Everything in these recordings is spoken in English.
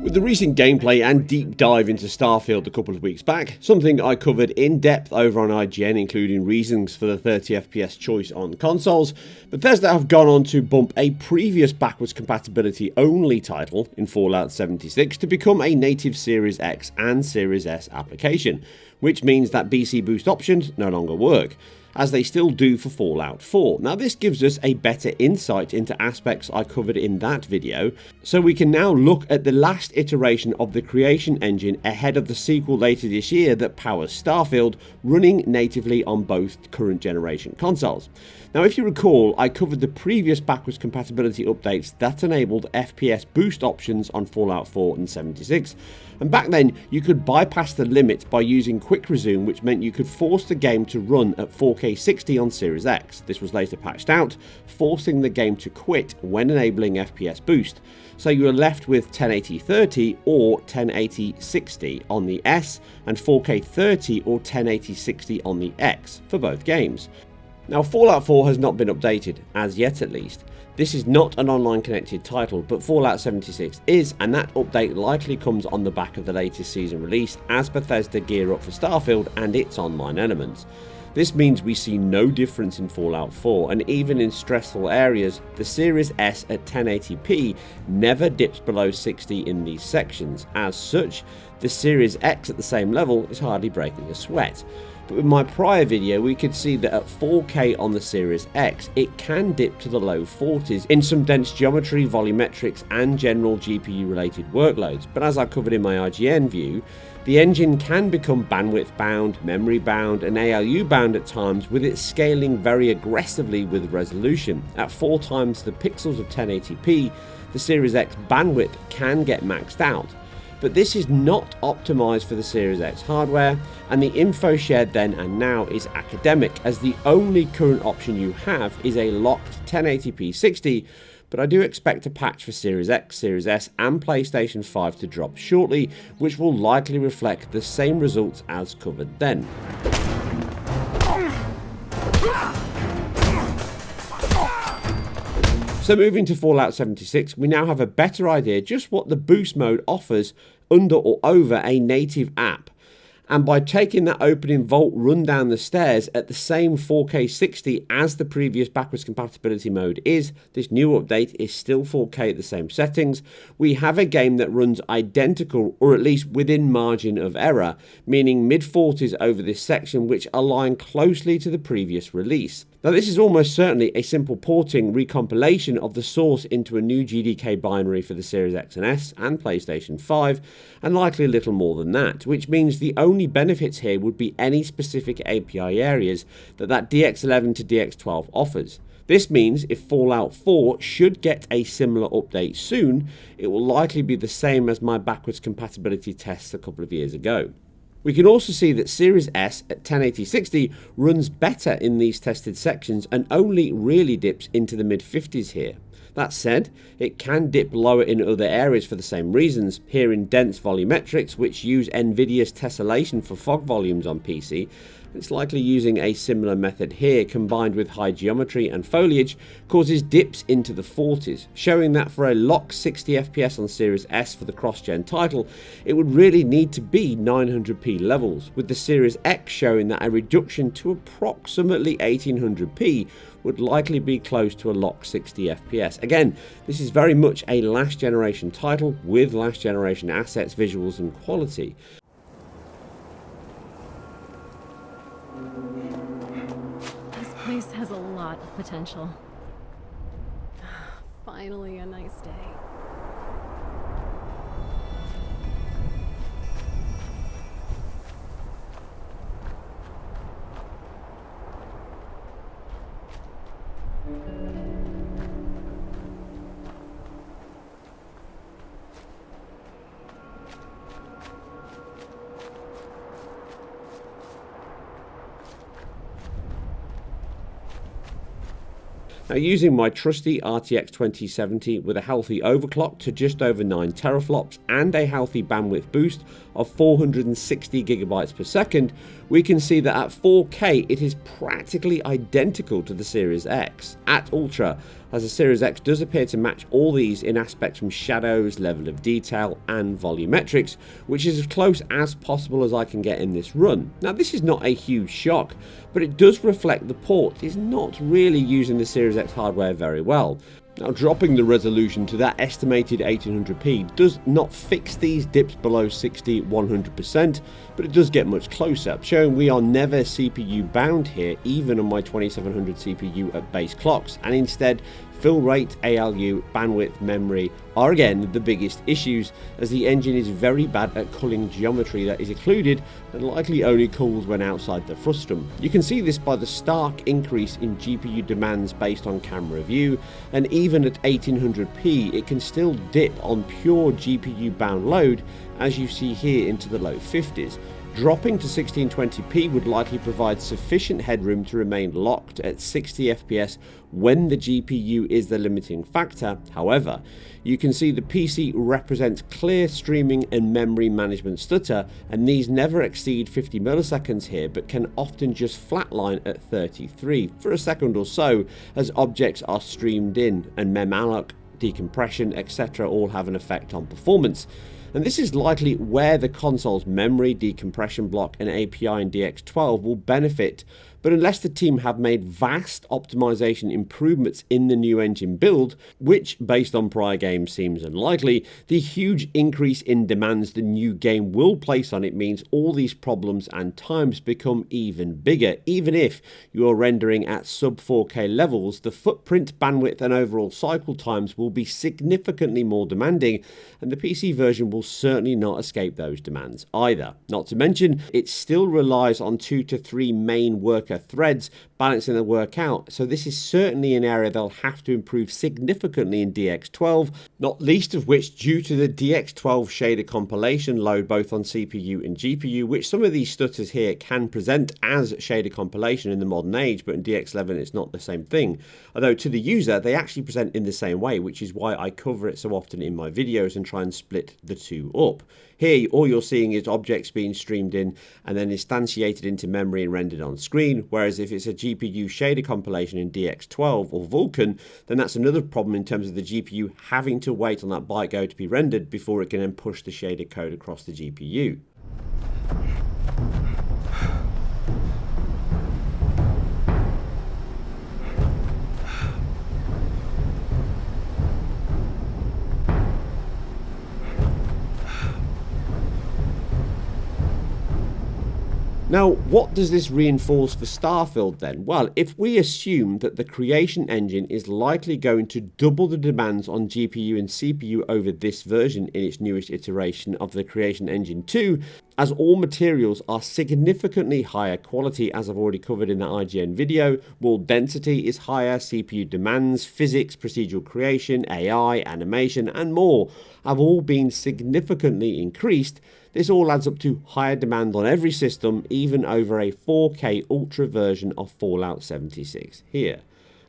With the recent gameplay and deep dive into Starfield a couple of weeks back, something I covered in depth over on IGN, including reasons for the 30 FPS choice on consoles, Bethesda have gone on to bump a previous backwards compatibility only title in Fallout 76 to become a native Series X and Series S application, which means that BC boost options no longer work, as they still do for Fallout 4. Now this gives us a better insight into aspects I covered in that video, so we can now look at the last iteration of the creation engine ahead of the sequel later this year that powers Starfield, running natively on both current generation consoles. Now if you recall, I covered the previous backwards compatibility updates that enabled FPS boost options on Fallout 4 and 76, and back then you could bypass the limit by using quick resume, which meant you could force the game to run at 4K 60 on Series X. This was later patched out, forcing the game to quit when enabling FPS boost, so you were left with 1080 30 or 1080 60 on the S and 4K 30 or 1080 60 on the X for both games. Now Fallout 4 has not been updated, as yet at least. This is not an online connected title, but Fallout 76 is, and that update likely comes on the back of the latest season release as Bethesda gear up for Starfield and its online elements. This means we see no difference in Fallout 4, and even in stressful areas, the Series S at 1080p never dips below 60 in these sections. As such, the Series X at the same level is hardly breaking a sweat. But with my prior video, we could see that at 4K on the Series X, it can dip to the low 40s in some dense geometry, volumetrics, and general GPU related workloads. But as I covered in my IGN view, the engine can become bandwidth bound, memory bound, and ALU bound at times, with it scaling very aggressively with resolution. At 4 times the pixels of 1080p, the Series X bandwidth can get maxed out. But this is not optimized for the Series X hardware, and the info shared then and now is academic, as the only current option you have is a locked 1080p 60, but I do expect a patch for Series X, Series S and PlayStation 5 to drop shortly, which will likely reflect the same results as covered then. So moving to Fallout 76, we now have a better idea just what the boost mode offers under or over a native app. And by taking that opening vault run down the stairs at the same 4K 60 as the previous backwards compatibility mode is, this new update is still 4K at the same settings. We have a game that runs identical, or at least within margin of error, meaning mid-40s over this section, which align closely to the previous release. Now this is almost certainly a simple porting recompilation of the source into a new GDK binary for the Series X and S and PlayStation 5, and likely a little more than that, which means the only benefits here would be any specific API areas that DX11 to DX12 offers. This means if Fallout 4 should get a similar update soon, it will likely be the same as my backwards compatibility tests a couple of years ago. We can also see that Series S at 1080 60 runs better in these tested sections and only really dips into the mid-50s here. That said, it can dip lower in other areas for the same reasons, here in dense volumetrics, which use Nvidia's tessellation for fog volumes on PC. It's likely using a similar method here, combined with high geometry and foliage, causes dips into the 40s, showing that for a locked 60 FPS on Series S for the cross-gen title, it would really need to be 900p levels, with the Series X showing that a reduction to approximately 1800p would likely be close to a locked 60 FPS. Again, this is very much a last generation title with last generation assets, visuals and quality. This place has a lot of potential. Finally, a nice day. Now, using my trusty RTX 2070 with a healthy overclock to just over 9 teraflops and a healthy bandwidth boost of 460 gigabytes per second, we can see that at 4K it is practically identical to the Series X at Ultra, as the Series X does appear to match all these in aspects from shadows, level of detail and volumetrics, which is as close as possible as I can get in this run. Now, this is not a huge shock, but it does reflect the port is not really using the Series X hardware very well. Now, dropping the resolution to that estimated 1800p does not fix these dips below 100%, but it does get much closer, showing we are never CPU bound here, even on my 2700 CPU at base clocks, and instead fill rate, ALU, bandwidth, memory are again the biggest issues, as the engine is very bad at culling geometry that is occluded and likely only cools when outside the frustum. You can see this by the stark increase in GPU demands based on camera view, and even at 1800p it can still dip on pure GPU bound load, as you see here, into the low 50s. Dropping to 1620p would likely provide sufficient headroom to remain locked at 60 FPS when the GPU is the limiting factor. However, you can see the PC represents clear streaming and memory management stutter, and these never exceed 50 milliseconds here, but can often just flatline at 33 for a second or so as objects are streamed in, and memalloc, decompression, etc. all have an effect on performance. And this is likely where the console's memory, decompression block and API in DX12 will benefit, but unless the team have made vast optimization improvements in the new engine build, which based on prior games seems unlikely, the huge increase in demands the new game will place on it means all these problems and times become even bigger. Even if you are rendering at sub 4K levels, the footprint, bandwidth and overall cycle times will be significantly more demanding, and the PC version will certainly not escape those demands either. Not to mention, it still relies on 2 to 3 main worker threads balancing the work out, so this is certainly an area they'll have to improve significantly in DX12, not least of which due to the DX12 shader compilation load both on CPU and GPU, which some of these stutters here can present as shader compilation in the modern age, but in DX11 it's not the same thing. Although to the user they actually present in the same way, which is why I cover it so often in my videos and try and split the two up. Here, all you're seeing is objects being streamed in and then instantiated into memory and rendered on screen, whereas if it's a GPU shader compilation in DX12 or Vulkan, then that's another problem in terms of the GPU having to wait on that bytecode to be rendered before it can then push the shader code across the GPU. Now, what does this reinforce for Starfield then? Well, if we assume that the creation engine is likely going to double the demands on GPU and CPU over this version in its newest iteration of the creation engine 2, as all materials are significantly higher quality, as I've already covered in that IGN video, world density is higher, CPU demands, physics, procedural creation, AI, animation, and more have all been significantly increased. This all adds up to higher demand on every system, even over a 4K Ultra version of Fallout 76 here.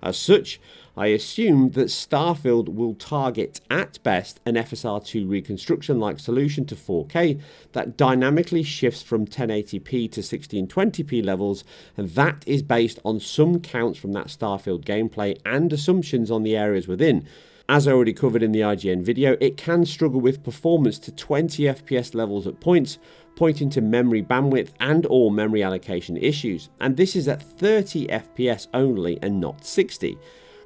As such, I assume that Starfield will target at best an FSR2 reconstruction-like solution to 4K that dynamically shifts from 1080p to 1620p levels, and that is based on some counts from that Starfield gameplay and assumptions on the areas within. As I already covered in the IGN video, it can struggle with performance to 20 FPS levels at points, pointing to memory bandwidth and or memory allocation issues, and this is at 30 FPS only and not 60.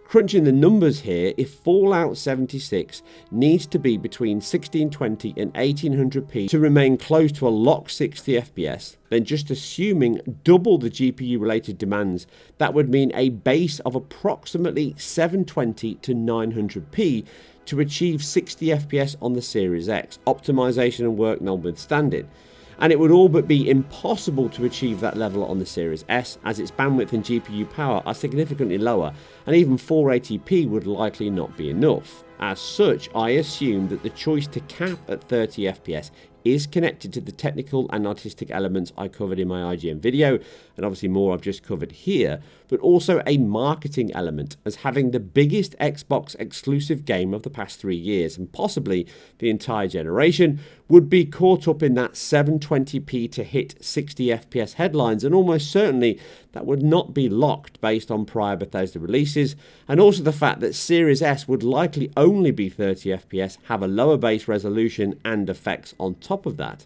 Crunching the numbers here, if Fallout 76 needs to be between 1620 and 1800p to remain close to a locked 60 FPS, then just assuming double the GPU related demands, that would mean a base of approximately 720 to 900p to achieve 60 FPS on the Series X, optimization and work notwithstanding. And it would all but be impossible to achieve that level on the Series S, as its bandwidth and GPU power are significantly lower, and even 480p would likely not be enough. As such, I assume that the choice to cap at 30 FPS is connected to the technical and artistic elements I covered in my IGN video, and obviously more I've just covered here, but also a marketing element, as having the biggest Xbox exclusive game of the past 3 years, and possibly the entire generation, would be caught up in that 720p to hit 60 FPS headlines, and almost certainly that would not be locked based on prior Bethesda releases, and also the fact that Series S would likely only be 30 FPS, have a lower base resolution and effects on top of that.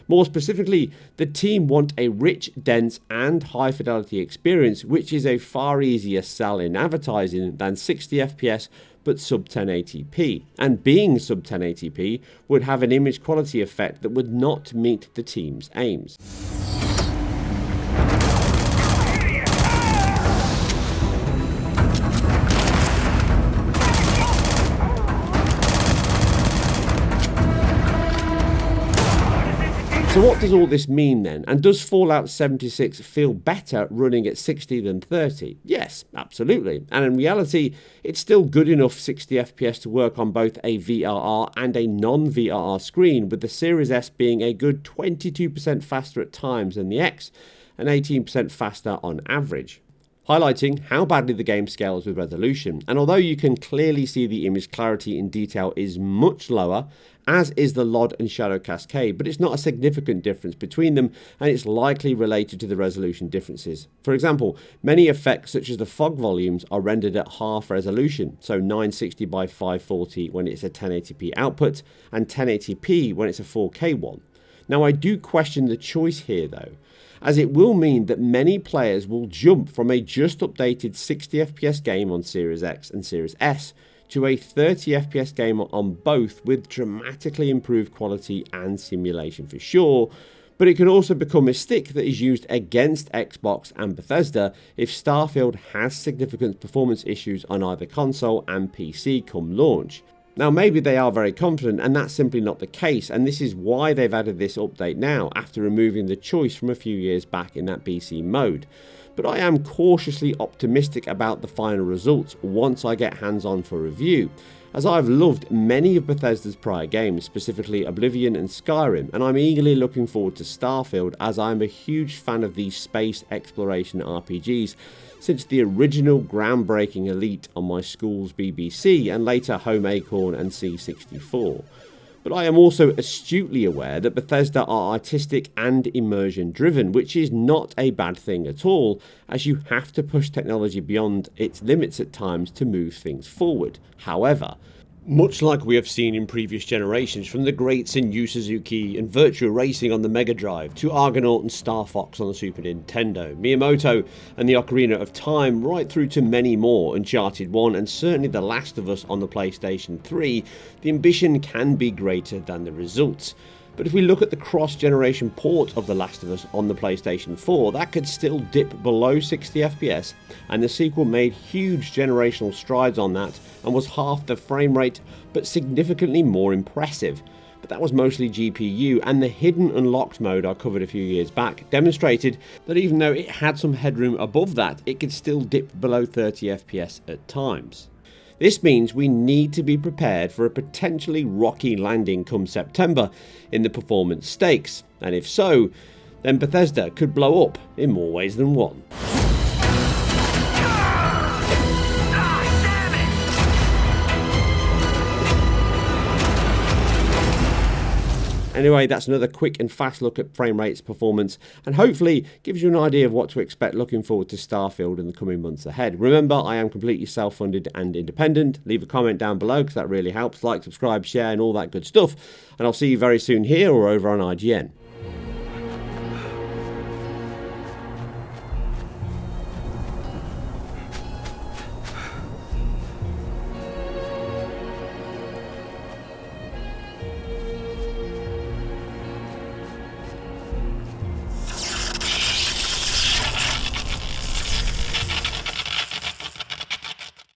More specifically, the team want a rich, dense and high fidelity experience, which is a far easier sell in advertising than 60 FPS but sub 1080p. And being sub 1080p would have an image quality effect that would not meet the team's aims. So what does all this mean then? And does Fallout 76 feel better running at 60 than 30? Yes, absolutely. And in reality, it's still good enough 60 FPS to work on both a VRR and a non-VRR screen, with the Series S being a good 22% faster at times than the X, and 18% faster on average, highlighting how badly the game scales with resolution. And although you can clearly see the image clarity in detail is much lower, as is the LOD and shadow cascade, but it's not a significant difference between them, and it's likely related to the resolution differences. For example, many effects such as the fog volumes are rendered at half resolution, so 960 by 540 when it's a 1080p output, and 1080p when it's a 4K one. Now, I do question the choice here though, as it will mean that many players will jump from a just updated 60 FPS game on Series X and Series S to a 30 FPS game on both, with dramatically improved quality and simulation for sure, but it can also become a stick that is used against Xbox and Bethesda if Starfield has significant performance issues on either console and PC come launch. Now, maybe they are very confident, and that's simply not the case, and this is why they've added this update now, after removing the choice from a few years back in that BC mode. But I am cautiously optimistic about the final results once I get hands-on for review, as I've loved many of Bethesda's prior games, specifically Oblivion and Skyrim, and I'm eagerly looking forward to Starfield, as I'm a huge fan of these space exploration RPGs since the original groundbreaking Elite on my school's BBC and later Home Acorn and C64. But I am also astutely aware that Bethesda are artistic and immersion driven, which is not a bad thing at all, as you have to push technology beyond its limits at times to move things forward. However, much like we have seen in previous generations, from the greats in Yu Suzuki and Virtua Racing on the Mega Drive to Argonaut and Star Fox on the Super Nintendo, Miyamoto and the Ocarina of Time, right through to many more, Uncharted 1 and certainly The Last of Us on the PlayStation 3, the ambition can be greater than the results. But if we look at the cross-generation port of The Last of Us on the PlayStation 4, that could still dip below 60 FPS, and the sequel made huge generational strides on that and was half the frame rate, but significantly more impressive. But that was mostly GPU, and the hidden unlocked mode I covered a few years back demonstrated that even though it had some headroom above that, it could still dip below 30 FPS at times. This means we need to be prepared for a potentially rocky landing come September in the performance stakes, and if so, then Bethesda could blow up in more ways than one. Anyway, that's another quick and fast look at frame rates, performance, and hopefully gives you an idea of what to expect looking forward to Starfield in the coming months ahead. Remember, I am completely self-funded and independent. Leave a comment down below because that really helps. Like, subscribe, share, and all that good stuff. And I'll see you very soon here or over on IGN.